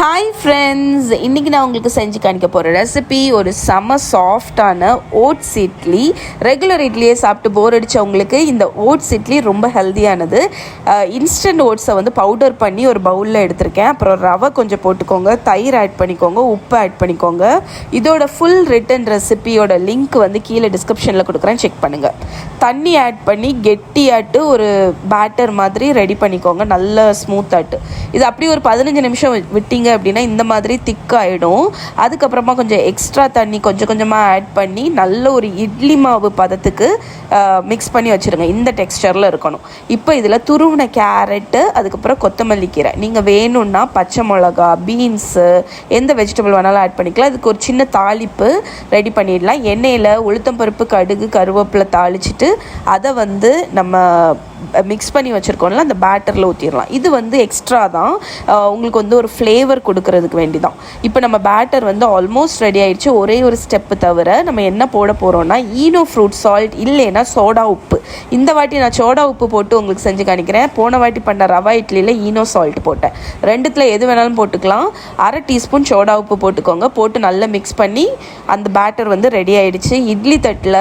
Hi friends, இன்றைக்கி நான் உங்களுக்கு செஞ்சு காணிக்க போகிற ரெசிபி ஒரு செம்ம சாஃப்டான ஓட்ஸ் இட்லி. ரெகுலர் இட்லியே சாப்பிட்டு போர் அடித்தவங்களுக்கு இந்த ஓட்ஸ் இட்லி ரொம்ப ஹெல்த்தியானது. இன்ஸ்டன்ட் ஓட்ஸை வந்து பவுடர் பண்ணி ஒரு பவுலில் எடுத்திருக்கேன். அப்புறம் ரவை கொஞ்சம் போட்டுக்கோங்க, தயிர் ஆட் பண்ணிக்கோங்க, உப்பு ஆட் பண்ணிக்கோங்க. இதோட ஃபுல் ரிட்டன் ரெசிபியோட லிங்க் வந்து கீழே டிஸ்கிரிப்ஷனில் கொடுக்குறேன், செக் பண்ணுங்கள். தண்ணி ஆட் பண்ணி கெட்டியாட்டு ஒரு பேட்டர் மாதிரி ரெடி பண்ணிக்கோங்க, நல்ல ஸ்மூத்தாட்டு. இது அப்படியே ஒரு 15 நிமிஷம் விட்டிங்க அப்படின்னா இந்த மாதிரி திக்காயிடும். அதுக்கப்புறமா கொஞ்சம் எக்ஸ்ட்ரா தண்ணி கொஞ்சம் கொஞ்சமாக ஆட் பண்ணி நல்ல ஒரு இட்லி மாவு பதத்துக்கு மிக்ஸ் பண்ணி வச்சுருங்க. இந்த டெக்ஸ்டரில் இருக்கணும். இப்போ இதில் துருவின கேரட்டு, அதுக்கப்புறம் கொத்தமல்லி கீரை, நீங்கள் வேணும்னா பச்சை மிளகா, பீன்ஸு, எந்த வெஜிடபிள் வேணாலும் ஆட் பண்ணிக்கலாம். இதுக்கு ஒரு சின்ன தாளிப்பு ரெடி பண்ணிடலாம். எண்ணெயில் உளுத்தம்பருப்பு, கடுகு, கருவேப்பிலை தாளிச்சிட்டு அதை வந்து நம்ம மிக்ஸ் பண்ணி வச்சுருக்கோம்ல அந்த பேட்டரில் ஊற்றிடலாம். இது வந்து எக்ஸ்ட்ரா தான், உங்களுக்கு வந்து ஒரு ஃப்ளேவர் கொடுக்கறதுக்கு வேண்டி தான். இப்போ நம்ம பேட்டர் வந்து ஆல்மோஸ்ட் ரெடி ஆகிடுச்சு. ஒரே ஒரு ஸ்டெப்பு தவிர நம்ம என்ன போட போகிறோம்னா ஈனோ ஃப்ரூட் சால்ட், இல்லைன்னா சோடா உப்பு. இந்த வாட்டி நான் சோடா உப்பு போட்டு உங்களுக்கு செஞ்சு காணிக்கிறேன். போன வாட்டி பண்ண ரவா இட்லியில் ஈனோ சால்ட் போட்டேன். ரெண்டுத்தில் எது வேணாலும் போட்டுக்கலாம். 1/2 டீஸ்பூன் சோடா உப்பு போட்டுக்கோங்க. போட்டு நல்லா மிக்ஸ் பண்ணி அந்த பேட்டர் வந்து ரெடி ஆகிடுச்சு. இட்லி தட்டில்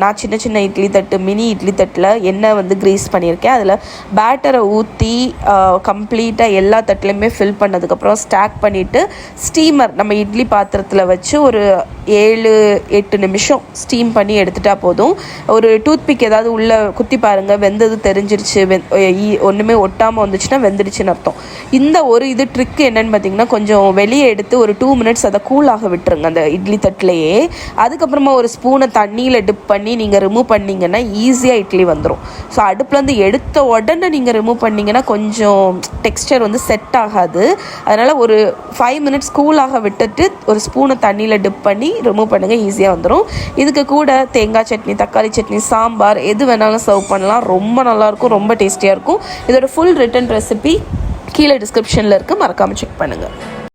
நான் சின்ன சின்ன இட்லி தட்டு, மினி இட்லி தட்டில் எண்ணெய் வந்து க்ரீஸ் பண்ணியிருக்கேன். அதில் பேட்டரை ஊற்றி கம்ப்ளீட்டாக எல்லா தட்டிலையுமே ஃபில் பண்ணதுக்கப்புறம் ஸ்டாக் பண்ணிவிட்டு ஸ்டீமர் நம்ம இட்லி பாத்திரத்தில் வச்சு ஒரு 7-8 நிமிஷம் ஸ்டீம் பண்ணி எடுத்துட்டால் போதும். ஒரு டூத்பிக் ஏதாவது உள்ளே குத்தி பாருங்கள், வெந்தது தெரிஞ்சிருச்சு, ஒன்றுமே ஒட்டாமல் வந்துச்சுன்னா வெந்துடுச்சுன்னு அர்த்தம். இந்த ஒரு இது ட்ரிக் என்னென்னு பார்த்தீங்கன்னா, கொஞ்சம் வெளியே எடுத்து ஒரு 2 மினிட்ஸ் அதை கூலாக விட்டுருங்க அந்த இட்லி தட்டிலையே. அதுக்கப்புறமா ஒரு ஸ்பூனை தண்ணியில் டிப் பண்ணி நீங்கள் ரிமூவ் பண்ணிங்கன்னா ஈஸியாக இட்லி வந்துடும். ஸோ அடுப்புலேருந்து எடுத்த உடனே நீங்கள் ரிமூவ் பண்ணிங்கன்னா கொஞ்சம் டெக்ஸ்டர் வந்து செட் ஆகாது. அதனால் ஒரு 5 மினிட்ஸ் கூலாக விட்டுட்டு ஒரு ஸ்பூனை தண்ணியில் டிப் பண்ணி ரிமூவ் பண்ணுங்கள், ஈஸியாக வந்துடும். இதுக்கு கூட தேங்காய் சட்னி, தக்காளி சட்னி, சாம்பார் எது வேணாலும் சர்வ் பண்ணலாம். ரொம்ப நல்லாயிருக்கும், ரொம்ப டேஸ்டியாக இருக்கும். இதோட ஃபுல் ரிட்டன் ரெசிபி கீழே டிஸ்கிரிப்ஷனில் இருக்குது, மறக்காமல் செக் பண்ணுங்கள்.